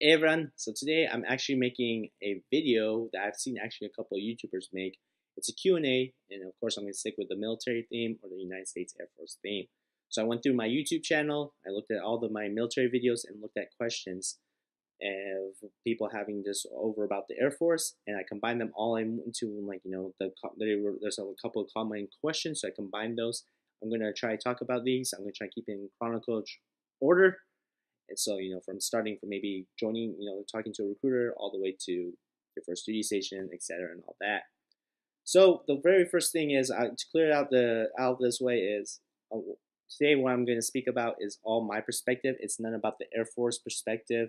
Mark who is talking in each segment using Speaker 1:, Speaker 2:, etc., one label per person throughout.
Speaker 1: Hey everyone, so today I'm actually making a video that I've seen actually a couple of YouTubers make. It's a Q&A, and of course I'm going to stick with the military theme or the United States Air Force theme. So I went through my YouTube channel, I looked at all of my military videos and looked at questions of people having this over about the Air Force, and I combined them all into there's a couple of common questions, so I combined those. I'm going to try to talk about these. I'm going to try to keep it in chronological order. And so, from starting from maybe joining, talking to a recruiter all the way to your first duty station, etc., and all that. So the very first thing is to clear out this way is today what I'm going to speak about is all my perspective. It's none about the Air Force perspective.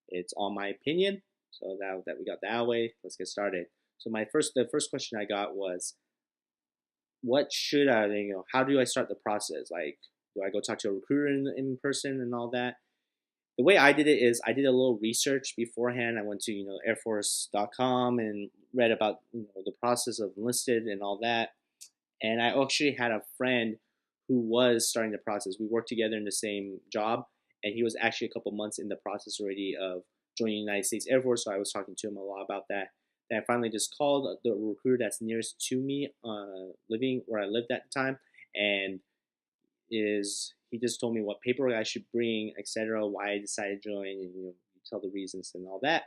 Speaker 1: It's all my opinion. So that we got that way, let's get started. So the first question I got was, what should I, how do I start the process? Like, do I go talk to a recruiter in person and all that? The way I did it is I did a little research beforehand. I went to airforce.com and read about the process of enlisted and all that. And I actually had a friend who was starting the process. We worked together in the same job, and he was actually a couple months in the process already of joining the United States Air Force. So I was talking to him a lot about that. Then I finally just called the recruiter that's nearest to me, living where I lived at the time, and is he just told me what paperwork I should bring, etc., why I decided to join, and tell the reasons and all that.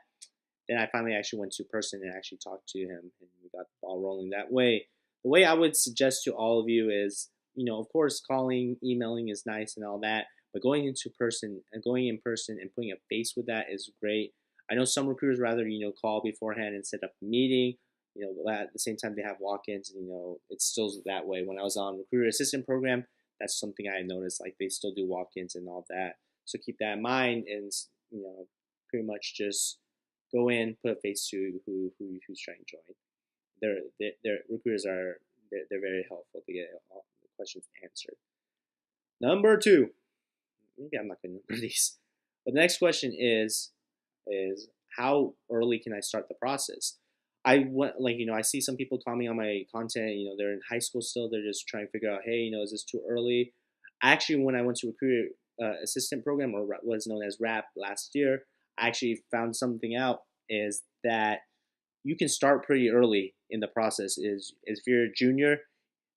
Speaker 1: Then I finally actually went to person and actually talked to him, and we got the ball rolling that way. The way I would suggest to all of you is, of course, calling, emailing is nice and all that, but going in person and putting a face with that is great. I know some recruiters rather call beforehand and set up a meeting. But at the same time they have walk-ins, and it's still that way. When I was on recruiter assistant program, that's something I noticed. Like they still do walk-ins and all that. So keep that in mind, and pretty much just go in, put a face to who's trying to join. Their recruiters they're very helpful to get all the questions answered. Number two, maybe I'm not going to number these, but the next question is how early can I start the process? I went I see some people commenting on my content. They're in high school still. They're just trying to figure out, hey, is this too early? Actually, when I went to recruiter assistant program, or what is known as RAP, last year, I actually found something out is that you can start pretty early in the process. Is if you're a junior,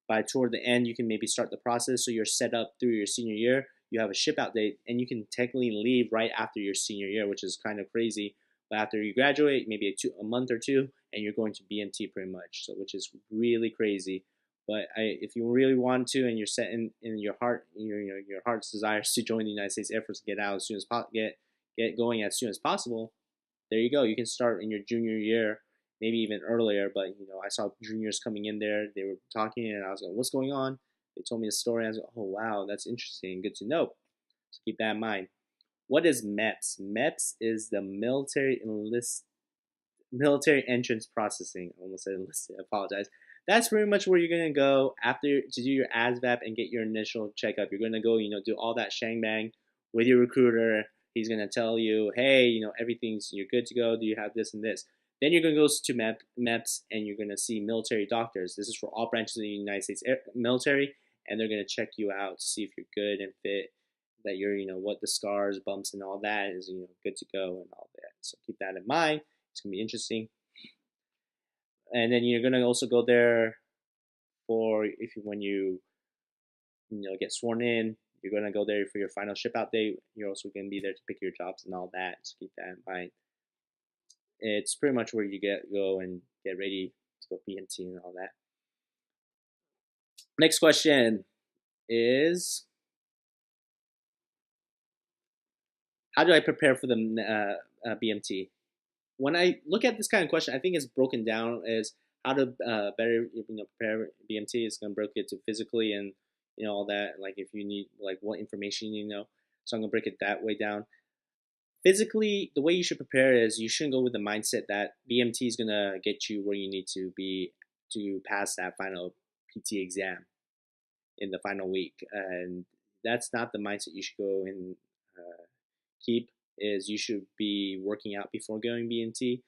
Speaker 1: by toward the end, you can maybe start the process so you're set up through your senior year. You have a ship out date, and you can technically leave right after your senior year, which is kind of crazy. But after you graduate, maybe a month or two, and you're going to BMT pretty much, so which is really crazy. But if you really want to, and you're set in your heart, your heart's desires to join the United States Air Force, get out as soon as get going as soon as possible. There you go. You can start in your junior year, maybe even earlier. But I saw juniors coming in there. They were talking, and I was like, "What's going on?" They told me the story. I was like, "Oh wow, that's interesting. Good to know." So keep that in mind. What is MEPS? MEPS is the military entrance processing. I almost said enlisted. I apologize. That's pretty much where you're gonna go after to do your ASVAB and get your initial checkup. You're gonna go, do all that shang bang with your recruiter. He's gonna tell you, hey, you're good to go. Do you have this and this? Then you're gonna go to MEPS, and you're gonna see military doctors. This is for all branches of the United States military, and they're gonna check you out to see if you're good and fit. That you're, what the scars, bumps, and all that is, good to go and all that. So keep that in mind. It's gonna be interesting. And then you're gonna also go there for if you when you get sworn in. You're gonna go there for your final ship out date. You're also gonna be there to pick your jobs and all that. So keep that in mind. It's pretty much where you go and get ready to go BMT and all that. Next question is, how do I prepare for the BMT? When I look at this kind of question, I think it's broken down as how to better prepare BMT. It's gonna break it to physically and all that. Like if you need like what information you know. So I'm gonna break it that way down. Physically, the way you should prepare is you shouldn't go with the mindset that BMT is gonna get you where you need to be to pass that final PT exam in the final week, and that's not the mindset you should go and keep. Is you should be working out before going BMT.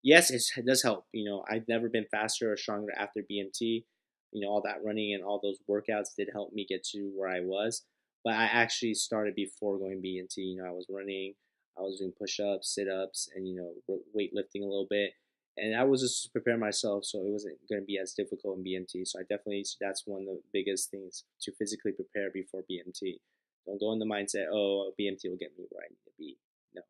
Speaker 1: Yes, it does help. I've never been faster or stronger after BMT. All that running and all those workouts did help me get to where I was. But I actually started before going BMT. I was running, I was doing push-ups, sit-ups, and weightlifting a little bit. And I was just preparing myself, so it wasn't going to be as difficult in BMT. So that's one of the biggest things, to physically prepare before BMT. Don't go in the mindset, oh, BMT will get me where I need to be. No,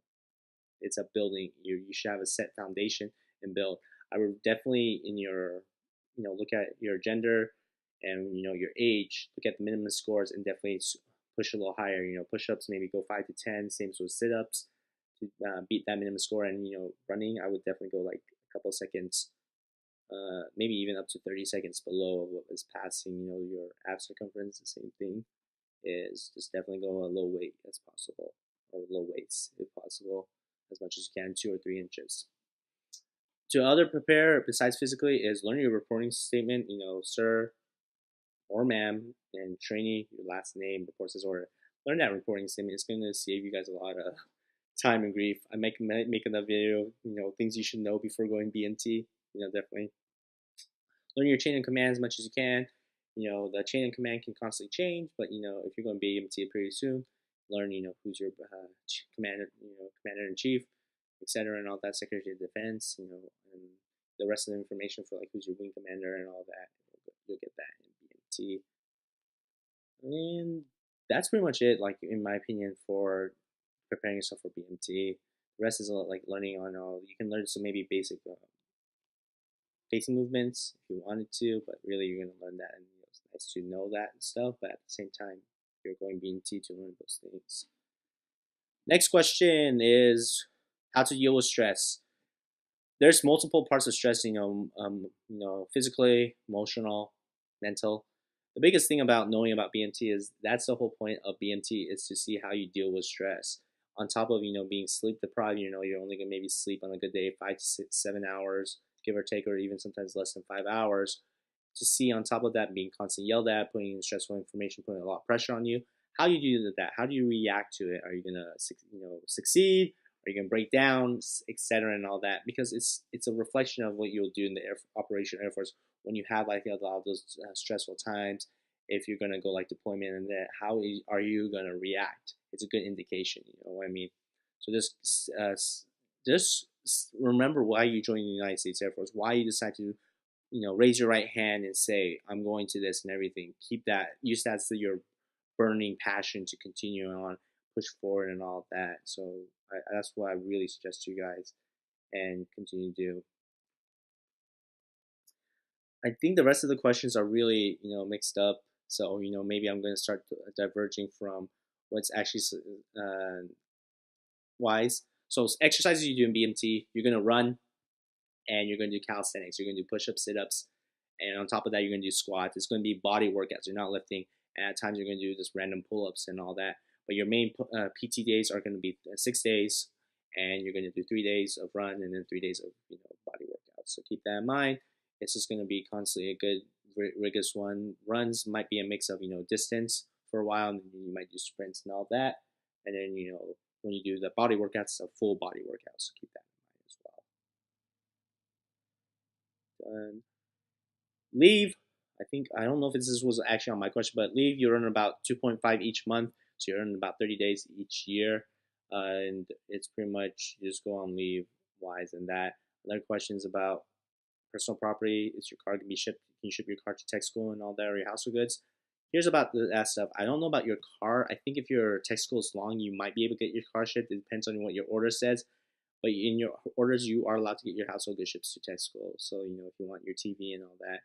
Speaker 1: it's a building. You should have a set foundation and build. I would definitely, in your, look at your gender and your age. Look at the minimum scores and definitely push a little higher. Push-ups maybe go 5 to 10. Same with sit-ups to beat that minimum score. And running, I would definitely go like a couple seconds, maybe even up to 30 seconds below what is passing. Your ab circumference. The same thing is just definitely go a low weight as possible, or low weights if possible, as much as you can, 2 or 3 inches. To other prepare besides physically is learning your reporting statement. Sir or ma'am, and trainee, your last name, report says order. Learn that reporting statement. It's going to save you guys a lot of time and grief. I make another video, things you should know before going BMT. Definitely learn your chain of command as much as you can. The chain of command can constantly change, but if you're going to BMT pretty soon, learn who's your commander in chief, etc., and all that, Secretary of Defense, and the rest of the information for like who's your wing commander and all that. You'll get that in BMT. And that's pretty much it, like in my opinion, for preparing yourself for BMT. The rest is like learning on all. You can learn some maybe basic facing movements if you wanted to, but really you're gonna learn that, and it's nice to know that and stuff. But at the same time, you're going BMT to learn those things. Next question is how to deal with stress. There's multiple parts of stress, physically, emotional, mental. The biggest thing about knowing about BMT is that's the whole point of BMT, is to see how you deal with stress. On top of being sleep deprived, you're only gonna maybe sleep on a good day 5 to 7 hours, give or take, or even sometimes less than 5 hours. To see on top of that being constantly yelled at, putting in stressful information, putting a lot of pressure on you. How do you do that? How do you react to it? Are you gonna succeed? Are you gonna break down, etc., and all that? Because it's a reflection of what you'll do in the Operation Air Force when you have like a lot of those stressful times. If you're gonna go like deployment and that, how are you gonna react? It's a good indication. You know what I mean? So just remember why you joined the United States Air Force. Why you decide to raise your right hand and say, I'm going to this and everything. Keep that, use that as your burning passion to continue on, push forward and all that. So that's what I really suggest to you guys and continue to do. I think the rest of the questions are really, mixed up. So, maybe I'm going to start diverging from what's actually wise. So exercises you do in BMT, you're going to run, and you're going to do calisthenics. You're going to do push-ups, sit-ups, and on top of that, you're going to do squats. It's going to be body workouts. You're not lifting, and at times you're going to do just random pull-ups and all that. But your main PT days are going to be 6 days, and you're going to do 3 days of run and then 3 days of body workouts. So keep that in mind. It's just going to be constantly a good rigorous one. Runs might be a mix of distance for a while, and then you might do sprints and all that. And then when you do the body workouts, it's a full body workout. So keep that in mind as well. Done. Leave, I don't know if this was actually on my question, but leave, you earn about 2.5 each month, so you earn about 30 days each year, and it's pretty much you just go on leave wise and that. Another question is about personal property. Is your car can be shipped? Can you ship your car to tech school and all that, or your household goods? Here's about that stuff. I don't know about your car. I think if your tech school is long, you might be able to get your car shipped. It depends on what your order says. But in your orders, you are allowed to get your household goods shipped to tech school. So if you want your TV and all that,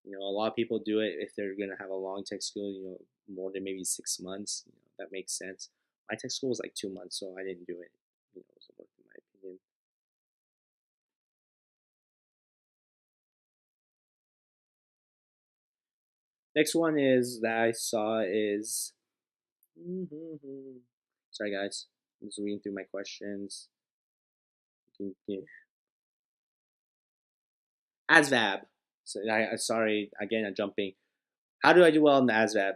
Speaker 1: a lot of people do it if they're gonna have a long tech school. More than maybe 6 months. That makes sense. My tech school was like 2 months, so I didn't do it. It wasn't worth in my opinion. Next one is that I saw is. Sorry guys, I'm just reading through my questions. ASVAB. So sorry again, I'm jumping. How do I do well in the ASVAB?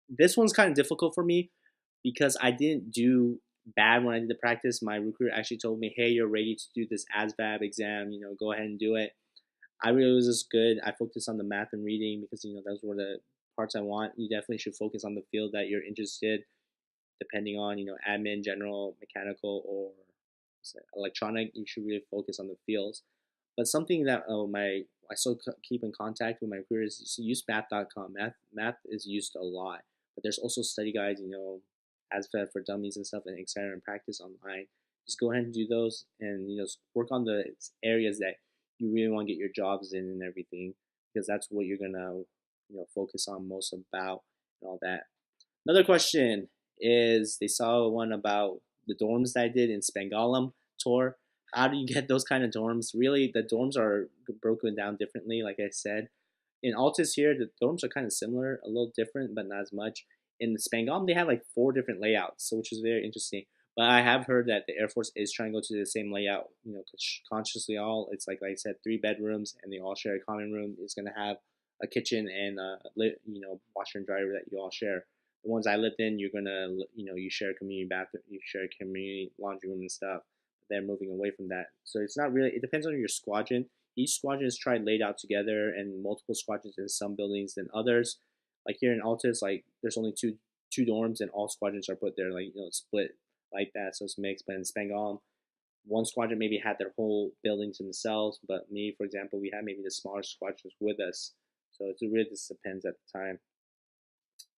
Speaker 1: This one's kind of difficult for me because I didn't do bad when I did the practice. My recruiter actually told me, "Hey, you're ready to do this ASVAB exam. Go ahead and do it." I really was just good. I focused on the math and reading because those were the parts I want. You definitely should focus on the field that you're interested. depending on admin, general, mechanical, or electronic. You should really focus on the fields. But something that I still keep in contact with my recruiters is use math.com. Math is used a lot, but there's also study guides, ASVAB for dummies and stuff, and etc. and practice online. Just go ahead and do those, and work on the areas that you really want to get your jobs in and everything, because that's what you're gonna focus on most about and all that. Another question is they saw one about the dorms that I did in Spangalum tour. How do you get those kind of dorms? Really, the dorms are broken down differently. Like I said, in Altus here, the dorms are kind of similar, a little different, but not as much. In Spangam, they have like 4 different layouts, so which is very interesting. But I have heard that the Air Force is trying to go to the same layout, consciously all. It's like I said, 3 bedrooms, and they all share a common room. It's gonna have a kitchen and washer and dryer that you all share. The ones I lived in, you're gonna, you share a community bathroom, you share a community laundry room and stuff. They're moving away from that, so it's not really. It depends on your squadron. Each squadron is tried laid out together, and multiple squadrons in some buildings than others. Like here in Altus, like there's only two dorms, and all squadrons are put there, like split like that, so it's mixed. But in Spangal, one squadron maybe had their whole building to themselves, but me, for example, we had maybe the smaller squadrons with us. So it really just depends at the time.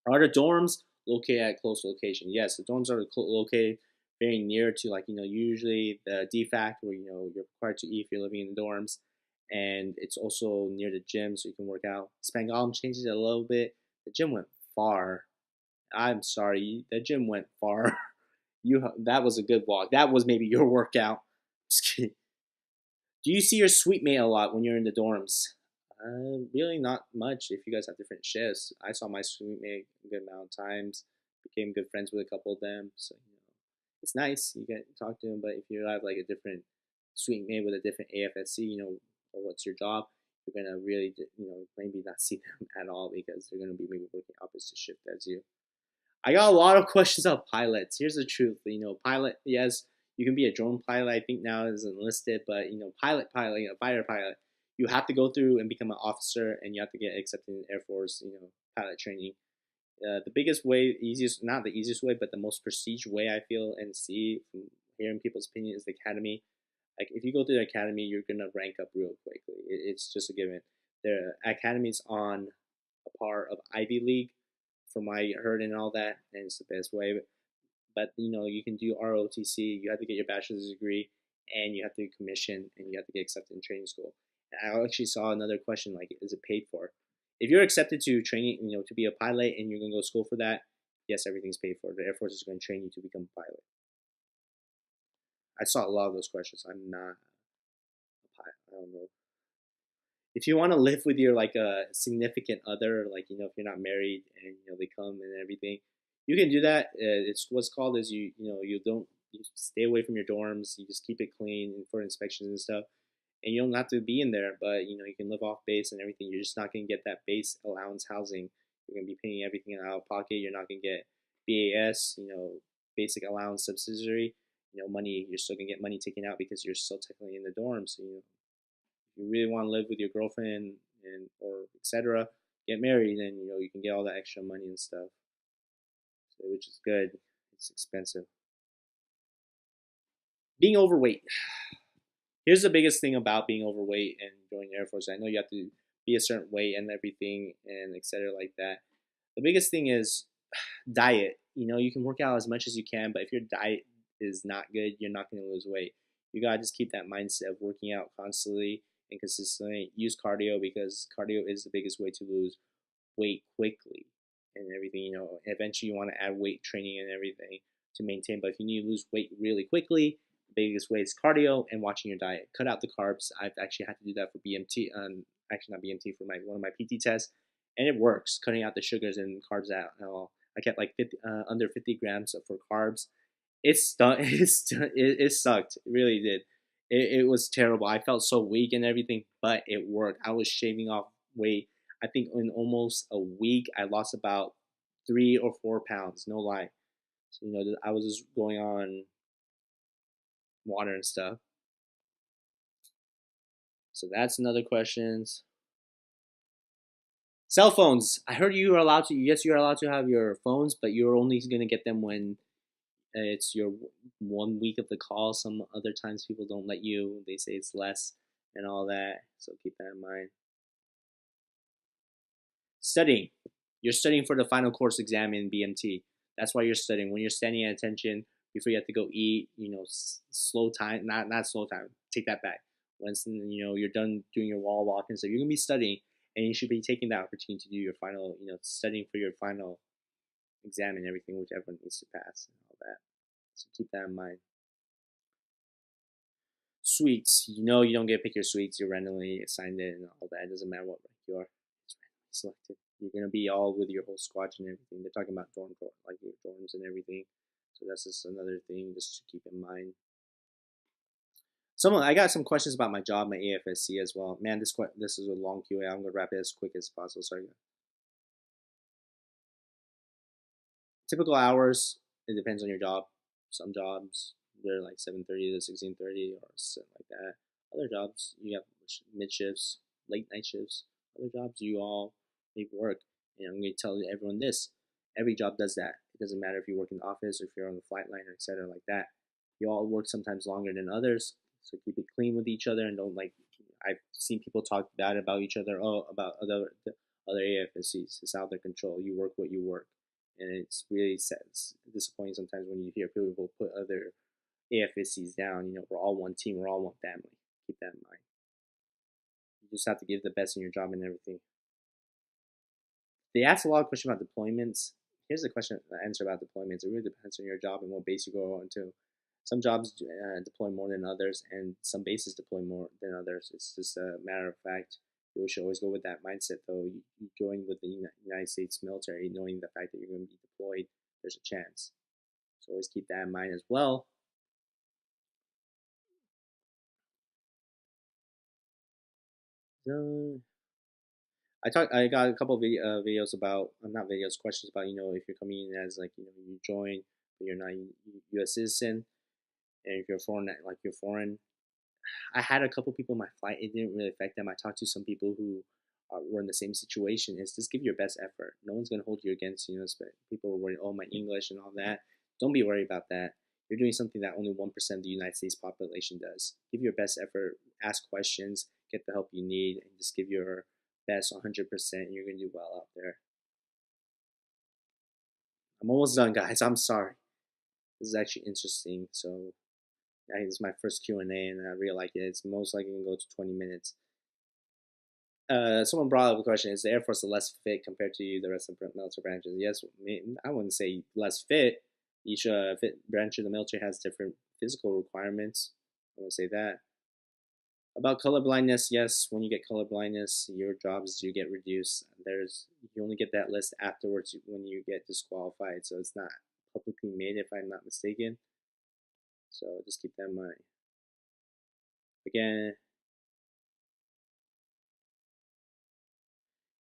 Speaker 1: Are the dorms located at close location? Yes, the dorms are located very near to, like, usually the DFAC where, you're required to eat if you're living in the dorms. And it's also near the gym so you can work out. Spangalm changes it a little bit. The gym went far. I'm sorry, the gym went far. That was a good walk. That was maybe your workout. Just kidding. Do you see your suite mate a lot when you're in the dorms? Really not much. If you guys have different shifts, I saw my suite mate a good amount of times. Became good friends with a couple of them, so it's nice. You get to talk to them. But if you have like a different suite mate with a different AFSC, or what's your job, you're gonna really, maybe not see them at all because they're gonna be maybe working opposite shift as you. I got a lot of questions about pilots. Here's the truth. Pilot, yes, you can be a drone pilot. I think now is enlisted, but pilot, fighter pilot, you have to go through and become an officer, and you have to get accepted in the Air Force, pilot training. The biggest way, easiest, not the easiest way, but the most prestige way I feel and see from hearing people's opinion is the academy. Like if you go through the academy, you're gonna rank up real quickly. It's just a given. The academy's on a par of Ivy League, from my heard and all that, and it's the best way. But you can do ROTC. You have to get your bachelor's degree, and you have to get commissioned, and you have to get accepted in training school. And I actually saw another question like, is it paid for? If you're accepted to training, to be a pilot, and you're gonna go to school for that, yes, everything's paid for. The Air Force is going to train you to become a pilot. I saw a lot of those questions. I'm not a pilot. I don't know. If you want to live with your like a significant other, like if you're not married and they come and everything, you can do that. It's what's called is you don't you stay away from your dorms. You just keep it clean for inspections and stuff, and you don't have to be in there. But you can live off base and everything. You're just not gonna get that base allowance housing. You're gonna be paying everything out of pocket. You're not gonna get BAS, basic allowance subsidiary. Money. You're still gonna get money taken out because you're still technically in the dorm. So you really want to live with your girlfriend and or etc. Get married, and you can get all that extra money and stuff, so, which is good. It's expensive. Being overweight. Here's the biggest thing about being overweight and joining the Air Force. I know you have to be a certain weight and everything and etc. like that. The biggest thing is diet. You can work out as much as you can, but if your diet is not good, you're not going to lose weight. You gotta just keep that mindset of working out constantly and consistently. Use cardio because cardio is the biggest way to lose weight quickly and everything. Eventually you want to add weight training and everything to maintain. But if you need to lose weight really quickly, the biggest way is cardio and watching your diet. Cut out the carbs. I've actually had to do that for BMT. Actually not BMT, for one of my PT tests, and it works. Cutting out the sugars and carbs out. I kept like under 50 grams for carbs. It sucked. It really did. It was terrible. I felt so weak and everything, but it worked. I was shaving off weight. I think in almost a week, I lost about 3 or 4 pounds. No lie. So I was just going on water and stuff. So that's another questions. Cell phones. I heard you are allowed to. Yes, you're allowed to have your phones, but you're only gonna get them when it's your 1 week of the call. Some other times people don't let you. They say it's less and all that. So keep that in mind. Studying. You're studying for the final course exam in BMT. That's why you're studying. When you're standing at attention before you have to go eat, slow time. Not slow time. Take that back. Once you're done doing your wall walk and stuff, you're gonna be studying, and you should be taking that opportunity to do your final, studying for your final exam and everything, which everyone needs to pass and all that. So keep that in mind. Suites. You don't get to pick your suites. You're randomly assigned it and all that. It doesn't matter what rank you are. It's randomly selected. You're gonna be all with your whole squad and everything. They're talking about like your dorms and everything. So that's just another thing just to keep in mind. I got some questions about my job, my AFSC as well. Man, this is a long QA. I'm gonna wrap it as quick as possible. Sorry. Typical hours. It depends on your job. Some jobs they're like 7:30 to 16:30 or something like that. Other jobs you have mid shifts, late night shifts. Other jobs you all make work. And I'm going to tell everyone this: every job does that. It doesn't matter if you work in the office or if you're on the flight line or etc. like that. You all work sometimes longer than others, so keep it clean with each other and don't like. I've seen people talk bad about each other. Oh, about other AFSCs. It's out of their control. You work what you work, and it's really sad, it's disappointing sometimes when you hear people put other AFSCs down. We're all one team, we're all one family. Keep that in mind. You just have to give the best in your job and everything. They ask a lot of questions about deployments. Here's the answer about deployments. It really depends on your job and what base you go on to. Some jobs deploy more than others, and some bases deploy more than others. It's just a matter of fact. You should always go with that mindset, though. You join with the United States military, knowing the fact that you're going to be deployed. There's a chance. So always keep that in mind as well. I got a couple of videos about not videos, questions about if you're coming in as like you join but you're not U.S. citizen, and if you're foreign like you're foreign. I had a couple people in my flight. It didn't really affect them. I talked to some people who were in the same situation. Is just give your best effort. No one's gonna hold you against. People were worried, oh, my English and all that. Don't be worried about that. You're doing something that only 1% of the United States population does. Give your best effort. Ask questions. Get the help you need, and just give your best 100%. You're gonna do well out there. I'm almost done, guys. I'm sorry. This is actually interesting. So I think this is my first Q&A, and I really like it. It's most likely going to go to 20 minutes. Someone brought up a question: is the Air Force less fit compared to the rest of the military branches? Yes, I wouldn't say less fit. Each branch of the military has different physical requirements. I wouldn't say that. About color blindness, yes, when you get color blindness, your jobs do get reduced. You only get that list afterwards when you get disqualified, so it's not publicly made if I'm not mistaken. So just keep that in mind. Again,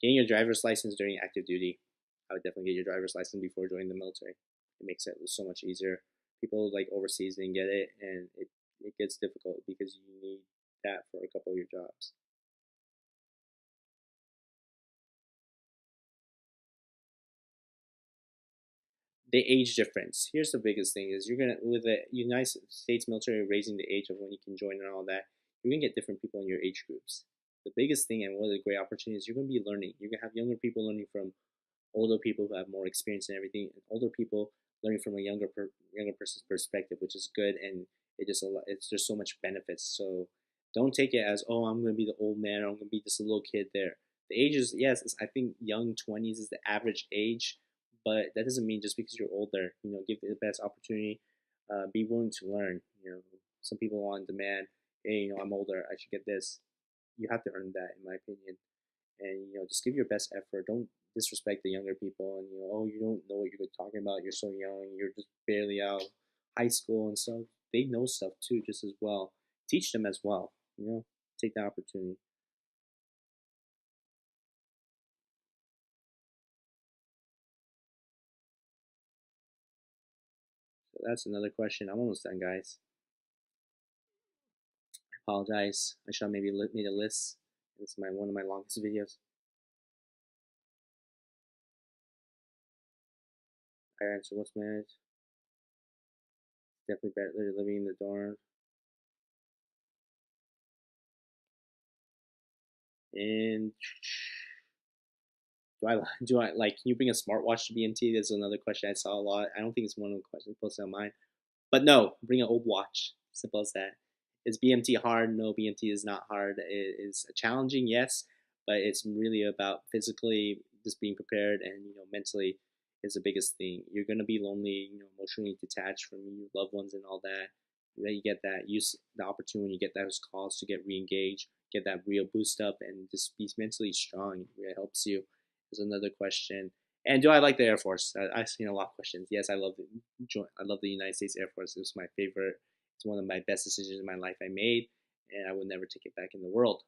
Speaker 1: getting your driver's license during active duty. I would definitely get your driver's license before joining the military. It makes it so much easier. People like overseas didn't get it, and it gets difficult because you need that for a couple of your jobs. The age difference. Here's the biggest thing: is you're gonna with the United States military raising the age of when you can join and all that, you're gonna get different people in your age groups. The biggest thing and one of the great opportunities, you're gonna be learning. You're gonna have younger people learning from older people who have more experience and everything, and older people learning from a younger person's perspective, which is good, and it's just so much benefits. So don't take it as, oh, I'm gonna be the old man, or I'm gonna be just a little kid there. The age is, yes, I think young 20s is the average age, but that doesn't mean just because you're older, give the best opportunity. Be willing to learn. Some people want demand, hey, I'm older, I should get this. You have to earn that, in my opinion. And just give your best effort. Don't disrespect the younger people, and oh, you don't know what you're talking about, you're so young, you're just barely out high school and stuff. They know stuff too, just as well. Teach them as well. Take the opportunity. So that's another question. I'm almost done, guys. I apologize. I should have maybe made a list. It's one of my longest videos. I answer what's managed. Definitely better living in the dorm. And do I like? Can you bring a smartwatch to BMT? That's another question I saw a lot. I don't think it's one of the questions posted on mine, but no, bring an old watch. Simple as that. Is BMT hard? No, BMT is not hard. It is challenging, yes, but it's really about physically just being prepared and mentally is the biggest thing. You're gonna be lonely, emotionally detached from your loved ones and all that. You get that use the opportunity, you get those calls to get re-engaged, get that real boost up, and just be mentally strong. It really helps you. Is another question. And do I like the Air Force? I've seen a lot of questions. Yes, I love the United States Air Force. It was my favorite. It's one of my best decisions in my life I made, and I would never take it back in the world.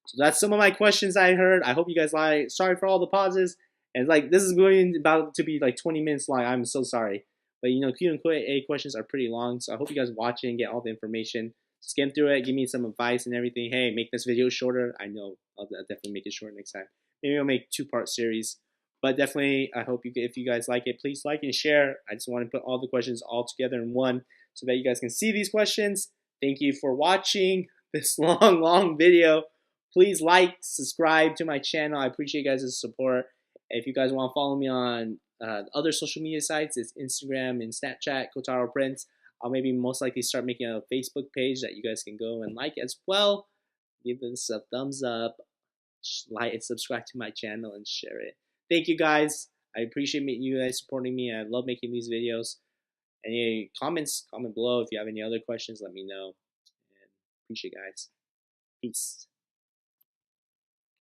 Speaker 1: So that's some of my questions I heard. I hope you guys like. Sorry for all the pauses. And like this is going about to be like 20 minutes long. I'm so sorry. But Q&A questions are pretty long, so I hope you guys watch it and get all the information. Skim through it, give me some advice and everything. Hey, make this video shorter. I know I'll definitely make it short next time. Maybe I'll make 2-part series. But definitely, I hope if you guys like it, please like and share. I just want to put all the questions all together in one so that you guys can see these questions. Thank you for watching this long video. Please like, subscribe to my channel. I appreciate you guys' support. If you guys want to follow me on other social media sites, it's Instagram and Snapchat, Kotaro Prince. I'll maybe most likely start making a Facebook page that you guys can go and like as well. Give this a thumbs up, like and subscribe to my channel and share it. Thank you guys. I appreciate you guys supporting me. I love making these videos. Any comments, comment below. If you have any other questions, let me know. And appreciate you guys. Peace.